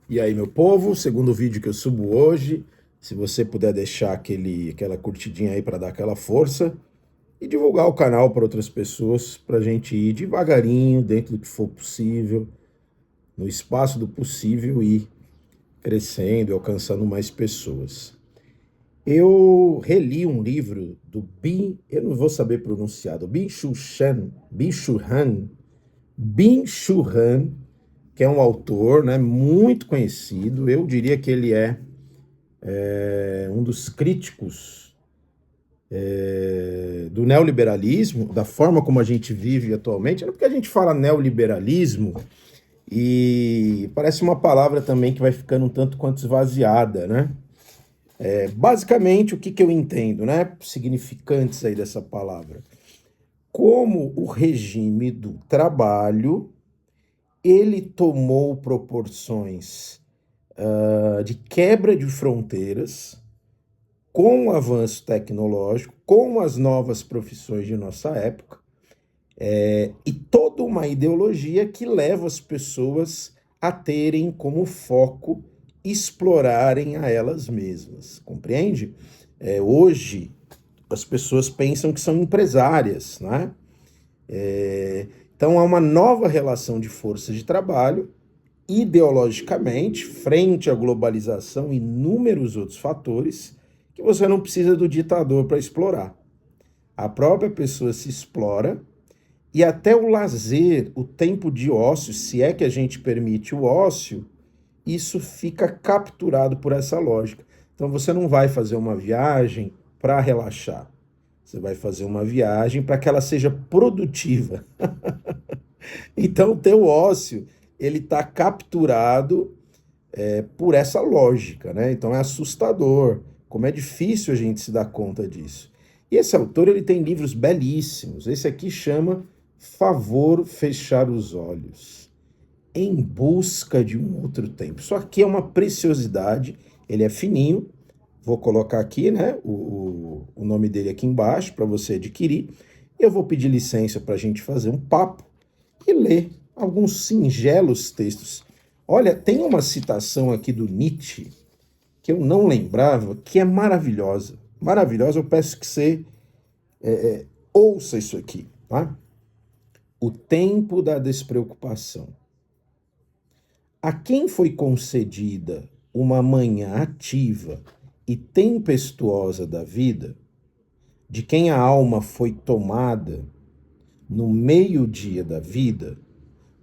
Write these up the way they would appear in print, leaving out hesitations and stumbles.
E aí, meu povo, segundo vídeo que eu subo hoje, se você puder deixar aquela curtidinha aí para dar aquela força e divulgar o canal para outras pessoas, para a gente ir devagarinho, dentro do que for possível, no espaço do possível, ir crescendo e alcançando mais pessoas. Eu reli um livro do eu não vou saber pronunciar, do Bin Chul Han, que é um autor, né, muito conhecido. Eu diria que ele é um dos críticos do neoliberalismo, da forma como a gente vive atualmente. Não porque a gente fala neoliberalismo e parece uma palavra também que vai ficando um tanto quanto esvaziada, né? Basicamente, o que, que eu entendo, né? Significantes aí dessa palavra. Como o regime do trabalho, ele tomou proporções de quebra de fronteiras, com o avanço tecnológico, com as novas profissões de nossa época, e toda uma ideologia que leva as pessoas a terem como foco explorarem a elas mesmas, compreende? Hoje, as pessoas pensam que são empresárias, né? Então, há uma nova relação de força de trabalho, ideologicamente, frente à globalização e inúmeros outros fatores, que você não precisa do ditador para explorar. A própria pessoa se explora e até o lazer, o tempo de ócio, se é que a gente permite o ócio, isso fica capturado por essa lógica. Então você não vai fazer uma viagem para relaxar. Você vai fazer uma viagem para que ela seja produtiva. Então o teu ócio, ele está capturado por essa lógica, né? Então é assustador, como é difícil a gente se dar conta disso. E esse autor, ele tem livros belíssimos. Esse aqui chama Favor Fechar os Olhos, Em Busca de um Outro Tempo. Isso aqui é uma preciosidade, ele é fininho, vou colocar aqui, né, o nome dele aqui embaixo para você adquirir. Eu vou pedir licença para a gente fazer um papo e ler alguns singelos textos. Olha, tem uma citação aqui do Nietzsche que eu não lembrava, que é maravilhosa. Maravilhosa, eu peço que você ouça isso aqui, tá? O tempo da despreocupação. A quem foi concedida uma manhã ativa e tempestuosa da vida, de quem a alma foi tomada no meio-dia da vida,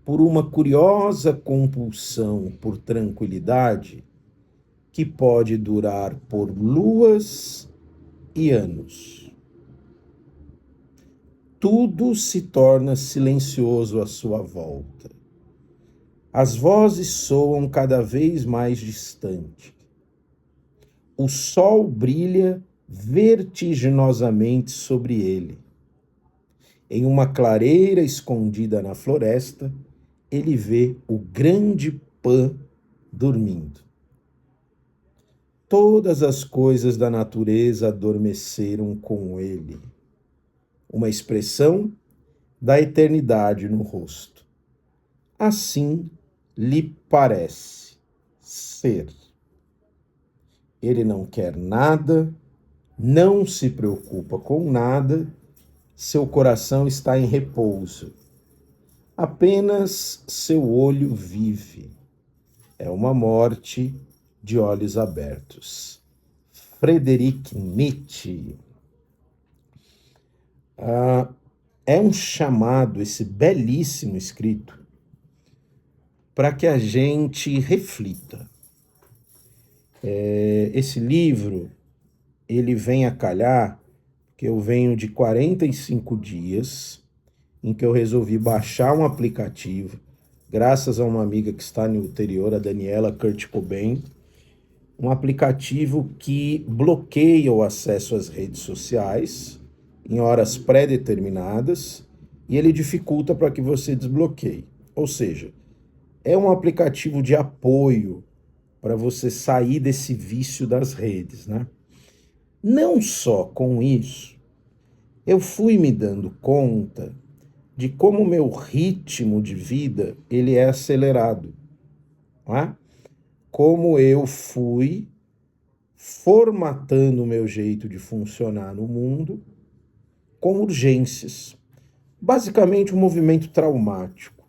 por uma curiosa compulsão por tranquilidade que pode durar por luas e anos. Tudo se torna silencioso à sua volta. As vozes soam cada vez mais distante. O sol brilha vertiginosamente sobre ele. Em uma clareira escondida na floresta, ele vê o grande Pan dormindo. Todas as coisas da natureza adormeceram com ele. Uma expressão da eternidade no rosto. Assim lhe parece ser. Ele não quer nada, não se preocupa com nada, seu coração está em repouso. Apenas seu olho vive. É uma morte de olhos abertos. Friedrich Nietzsche. É um chamado, esse belíssimo escrito, para que a gente reflita. Esse livro, ele vem a calhar, que eu venho de 45 dias, em que eu resolvi baixar um aplicativo, graças a uma amiga que está no interior, a Daniela Kurt Cobain, um aplicativo que bloqueia o acesso às redes sociais em horas pré-determinadas e ele dificulta para que você desbloqueie. Ou seja, é um aplicativo de apoio para você sair desse vício das redes, né? Não só com isso, eu fui me dando conta de como o meu ritmo de vida ele é acelerado, não é? como eu fui formatando o meu jeito de funcionar no mundo com urgências. Basicamente, um movimento traumático.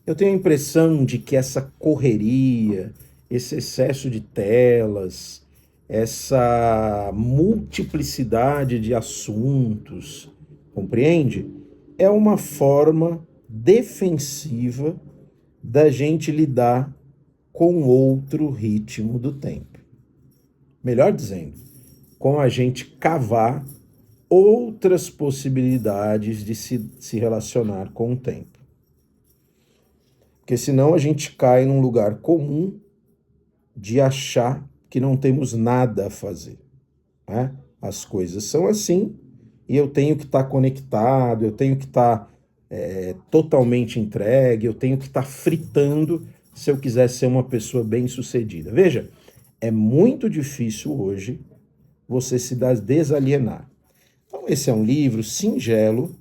Eu tenho a impressão de que essa correria, esse excesso de telas, essa multiplicidade de assuntos, compreende? É uma forma defensiva da gente lidar com outro ritmo do tempo. Melhor dizendo, com a gente cavar outras possibilidades de se relacionar com o tempo. Porque senão a gente cai num lugar comum de achar que não temos nada a fazer, né? As coisas são assim e eu tenho que estar conectado, eu tenho que estar totalmente entregue, eu tenho que estar fritando se eu quiser ser uma pessoa bem-sucedida. Veja, é muito difícil hoje você se desalienar. Então, esse é um livro singelo.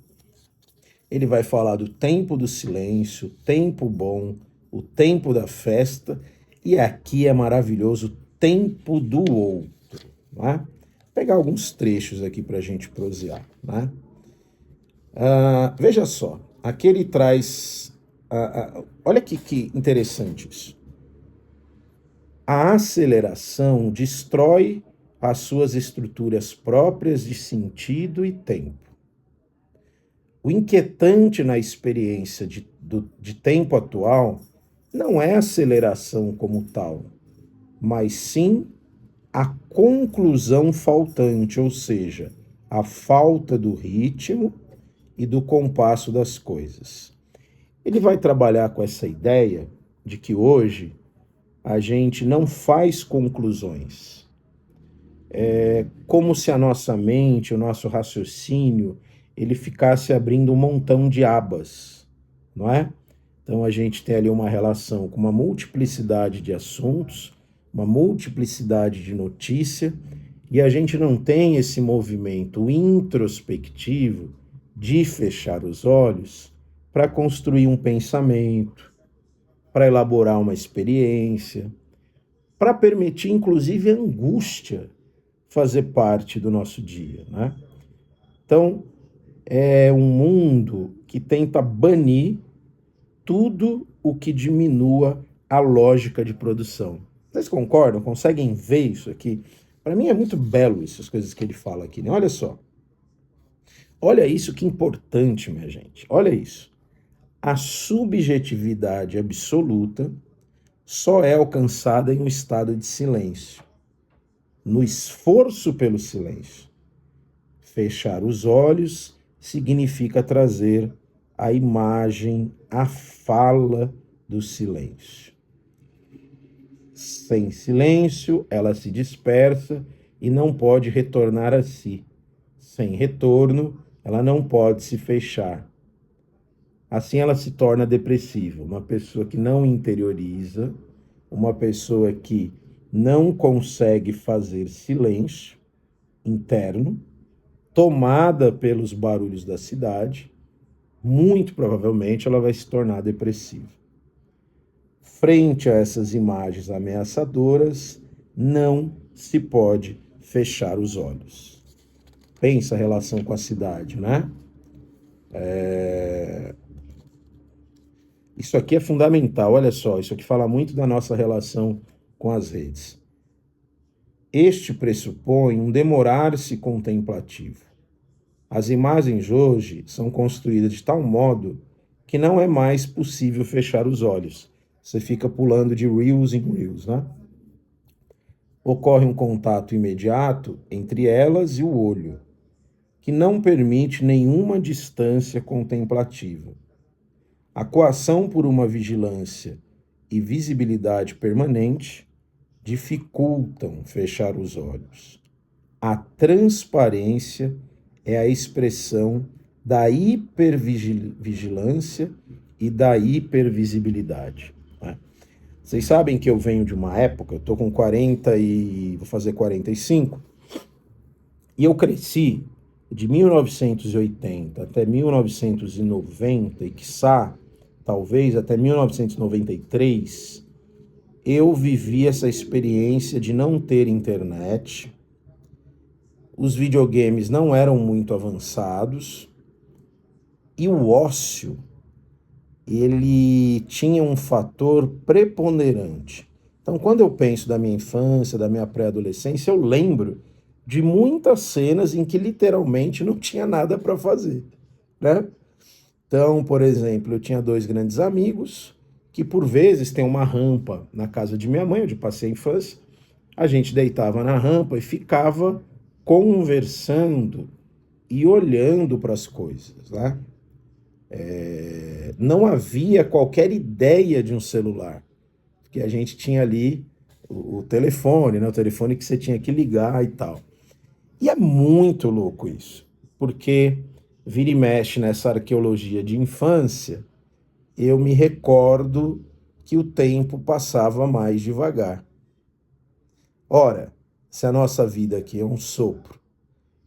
Ele vai falar do tempo do silêncio, tempo bom, o tempo da festa, e aqui é maravilhoso, o tempo do outro. Né? Vou pegar alguns trechos aqui para a gente prosear. Né? Veja só, aqui ele traz. Olha que interessante isso. A aceleração destrói as suas estruturas próprias de sentido e tempo. O inquietante na experiência de tempo atual não é a aceleração como tal, mas sim a conclusão faltante, ou seja, a falta do ritmo e do compasso das coisas. Ele vai trabalhar com essa ideia de que hoje a gente não faz conclusões. É como se a nossa mente, o nosso raciocínio, ele ficasse abrindo um montão de abas, não é? Então a gente tem ali uma relação com uma multiplicidade de assuntos, uma multiplicidade de notícia, e a gente não tem esse movimento introspectivo de fechar os olhos para construir um pensamento, para elaborar uma experiência, para permitir inclusive a angústia fazer parte do nosso dia, né? Então, é um mundo que tenta banir tudo o que diminua a lógica de produção. Vocês concordam? Conseguem ver isso aqui? Para mim é muito belo essas coisas que ele fala aqui, né? Olha só. Olha isso que importante, minha gente. Olha isso. A subjetividade absoluta só é alcançada em um estado de silêncio, no esforço pelo silêncio. Fechar os olhos significa trazer a imagem, a fala do silêncio. Sem silêncio, ela se dispersa e não pode retornar a si. Sem retorno, ela não pode se fechar. Assim ela se torna depressiva, uma pessoa que não interioriza, uma pessoa que não consegue fazer silêncio interno, tomada pelos barulhos da cidade, muito provavelmente ela vai se tornar depressiva. Frente a essas imagens ameaçadoras, não se pode fechar os olhos. Pensa a relação com a cidade, né? Isso aqui é fundamental, olha só, isso aqui fala muito da nossa relação com as redes. Este pressupõe um demorar-se contemplativo. As imagens hoje são construídas de tal modo que não é mais possível fechar os olhos. Você fica pulando de reels em reels, né? Ocorre um contato imediato entre elas e o olho, que não permite nenhuma distância contemplativa. A coação por uma vigilância e visibilidade permanente dificultam fechar os olhos. A transparência é a expressão da hipervigilância e da hipervisibilidade. Né? Vocês sabem que eu venho de uma época, eu tô com 40 e vou fazer 45, e eu cresci de 1980 até 1990, e quiçá, talvez até 1993, eu vivi essa experiência de não ter internet, os videogames não eram muito avançados e o ócio, ele tinha um fator preponderante. Então, quando eu penso da minha infância, da minha pré-adolescência, eu lembro de muitas cenas em que literalmente não tinha nada para fazer, né? Então, por exemplo, eu tinha 2 grandes amigos que por vezes tem uma rampa na casa de minha mãe, onde passei a infância. A gente deitava na rampa e ficava conversando e olhando para as coisas, né? Não havia qualquer ideia de um celular, porque a gente tinha ali o telefone, né? O telefone que você tinha que ligar e tal. E é muito louco isso, porque vira e mexe nessa arqueologia de infância, eu me recordo que o tempo passava mais devagar. Ora, se a nossa vida aqui é um sopro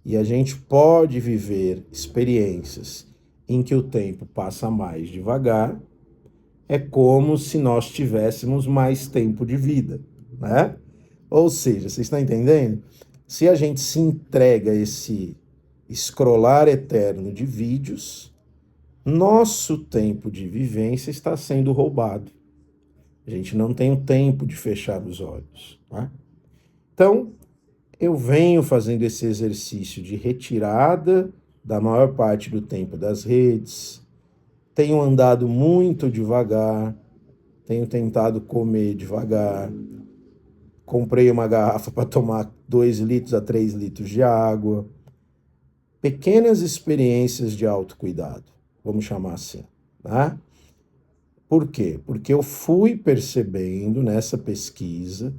e a gente pode viver experiências em que o tempo passa mais devagar, é como se nós tivéssemos mais tempo de vida, né? Ou seja, vocês estão entendendo? Se a gente se entrega a esse scrollar eterno de vídeos, nosso tempo de vivência está sendo roubado. A gente não tem o tempo de fechar os olhos, tá? Então, eu venho fazendo esse exercício de retirada da maior parte do tempo das redes, tenho andado muito devagar, tenho tentado comer devagar, comprei uma garrafa para tomar 2 litros a 3 litros de água. Pequenas experiências de autocuidado, vamos chamar assim, né? Por quê? Porque eu fui percebendo nessa pesquisa,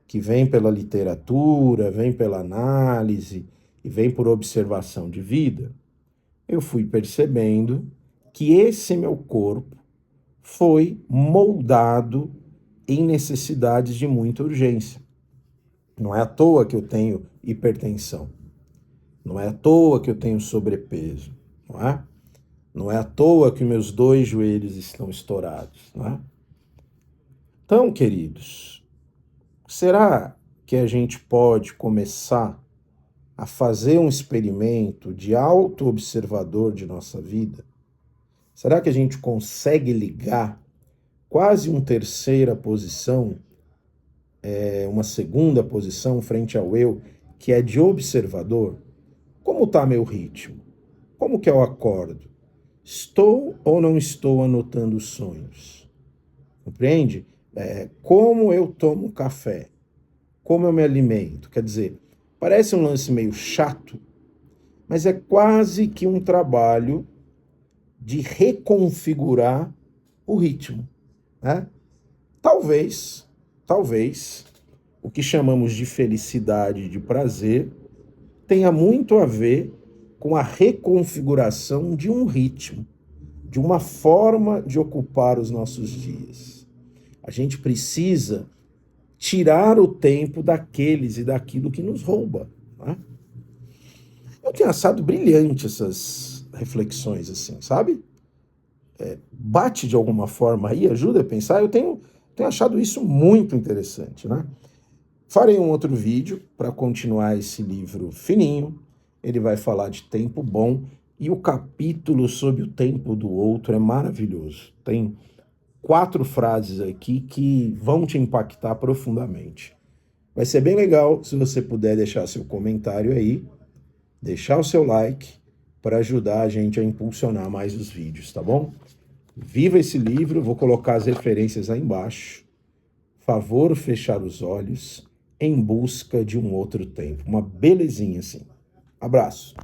que vem pela literatura, vem pela análise e vem por observação de vida, eu fui percebendo que esse meu corpo foi moldado em necessidades de muita urgência. Não é à toa que eu tenho hipertensão. Não é à toa que eu tenho sobrepeso, não é? Não é à toa que meus 2 joelhos estão estourados, não é? Então, queridos, será que a gente pode começar a fazer um experimento de auto-observador de nossa vida? Será que a gente consegue ligar quase uma terceira posição, uma segunda posição frente ao eu, que é de observador? Como está meu ritmo? Como que eu acordo? Estou ou não estou anotando sonhos? Compreende? Como eu tomo café? Como eu me alimento? Quer dizer, parece um lance meio chato, mas é quase que um trabalho de reconfigurar o ritmo, né? Talvez, o que chamamos de felicidade e de prazer tenha muito a ver com a reconfiguração de um ritmo, de uma forma de ocupar os nossos dias. A gente precisa tirar o tempo daqueles e daquilo que nos rouba, né? Eu tenho achado brilhante essas reflexões, assim, sabe? Bate de alguma forma aí, ajuda a pensar. Eu tenho achado isso muito interessante, né? Farei um outro vídeo para continuar esse livro fininho. Ele vai falar de tempo bom e o capítulo sobre o tempo do outro é maravilhoso. Tem 4 frases aqui que vão te impactar profundamente. Vai ser bem legal se você puder deixar seu comentário aí, deixar o seu like para ajudar a gente a impulsionar mais os vídeos, tá bom? Viva esse livro, vou colocar as referências aí embaixo. Favor fechar os olhos em busca de um outro tempo. Uma belezinha assim. Abraço.